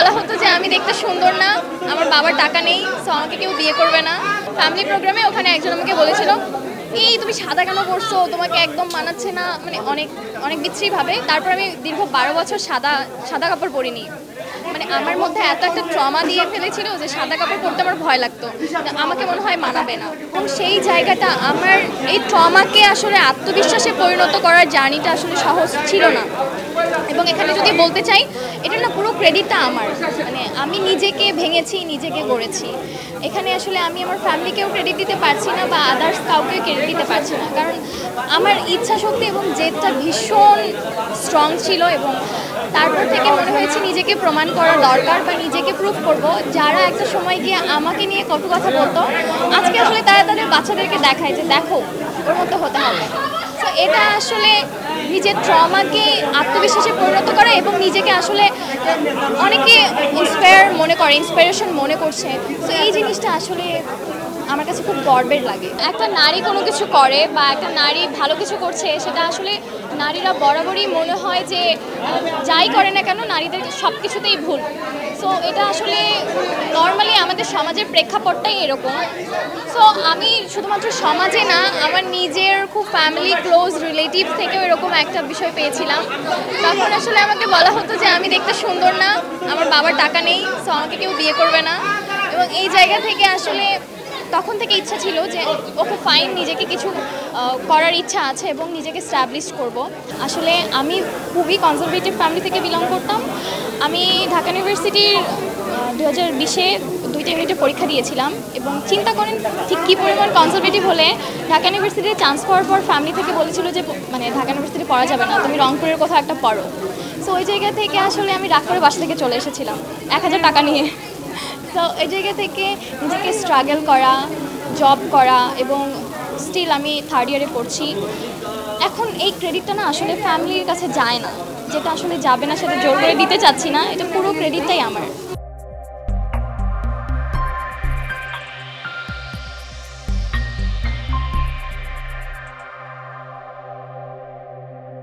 বলা হতো যে আমি দেখতে সুন্দর না, আমার বাবার টাকা নেই, সো আমাকে কেউ বিয়ে করবে না। ফ্যামিলি প্রোগ্রামে ওখানে একজন আমাকে বলেছিল, এই তুমি সাদা কেন পরছো, তোমাকে একদম মানাচ্ছে না, মানে অনেক অনেক বিচ্ছিরিভাবে। তারপর আমি দীর্ঘ 12 বছর সাদা কাপড় পরিনি। মানে আমার মধ্যে এত একটা ট্রমা দিয়ে ফেলেছিল যে সাদা কাপড় পরতে আমার ভয় লাগতো, আমাকে মনে হয় মানাবে না। এবং সেই জায়গাটা আমার এই ট্রমাকে আসলে আত্মবিশ্বাসে পরিণত করার জার্নিটা আসলে সহজ ছিল না। এবং এখানে যদি বলতে চাই, এটা না পুরো ক্রেডিটটা আমার, মানে আমি নিজেকে ভেঙেছি, নিজেকে গড়েছি। এখানে আসলে আমি আমার ফ্যামিলিকেও ক্রেডিট দিতে পারছি না বা আদার্স কাউকে ক্রেডিট দিতে পারছি না, কারণ আমার ইচ্ছা শক্তি এবং জেদটা ভীষণ স্ট্রং ছিল। এবং তারপর থেকে মনে হয়েছে নিজেকে প্রমাণ করা দরকার বা নিজেকে প্রুভ করব। যারা একটা সময় গিয়ে আমাকে নিয়ে কটু কথা বলতো, আজকে আসলে তারা তাদের বাচ্চাদেরকে দেখায় যে দেখো ওর মতো হতে হবে। তো এটা আসলে নিজের ট্রমাকে আত্মবিশ্বাসে পরিণত করে এবং নিজেকে আসলে অনেকে ইন্সপিরেশন মনে করছে। তো এই জিনিসটা আসলে আমার কাছে খুব গর্বের লাগে। একটা নারী কোনো কিছু করে বা একটা নারী ভালো কিছু করছে, সেটা আসলে নারীরা বরাবরই মনে হয় যে যাই করে না কেন নারীদের সব কিছুতেই ভুল। সো এটা আসলে নর্মালি আমাদের সমাজের প্রেক্ষাপটটাই এরকম। সো আমি শুধুমাত্র সমাজে না, আমার নিজের খুব ফ্যামিলি ক্লোজ রিলেটিভ থেকেও এরকম একটা বিষয় পেয়েছিলাম। তখন আসলে আমাকে বলা হতো যে আমি দেখতে সুন্দর না, আমার বাবার টাকা নেই, সো আমাকে কেউ বিয়ে করবে না। এবং এই জায়গা থেকে আসলে তখন থেকে ইচ্ছা ছিল যে ওকে ফাইন, নিজেকে কিছু করার ইচ্ছা আছে এবং নিজেকে স্ট্যাবলিশ করব। আসলে আমি খুবই কনজারভেটিভ ফ্যামিলি থেকে বিলং করতাম। আমি ঢাকা ইউনিভার্সিটির 2020-এ 2টা ইউনিটে পরীক্ষা দিয়েছিলাম এবং চিন্তা করেন ঠিক কী পরিমাণ কনজারভেটিভ হলে ঢাকা ইউনিভার্সিটিতে চান্স পাওয়ার পর ফ্যামিলি থেকে বলেছিল যে মানে ঢাকা ইউনিভার্সিটি পড়া যাবে না, তুমি রংপুরের কোথাও একটা পড়ো। সো ওই জায়গা থেকে আসলে আমি রাগ করে বাসা থেকে চলে এসেছিলাম 1000 টাকা নিয়ে। তো এই জায়গা থেকে নিজেকে স্ট্রাগল করা, জব করা এবং স্টিল আমি 3rd ইয়ারে পড়ছি। এখন এই ক্রেডিটটা না আসলে ফ্যামিলির কাছে যায় না, যেটা আসলে যাবে না সেটা জোর করে দিতে চাচ্ছি না, এটা পুরো ক্রেডিটটাই আমার।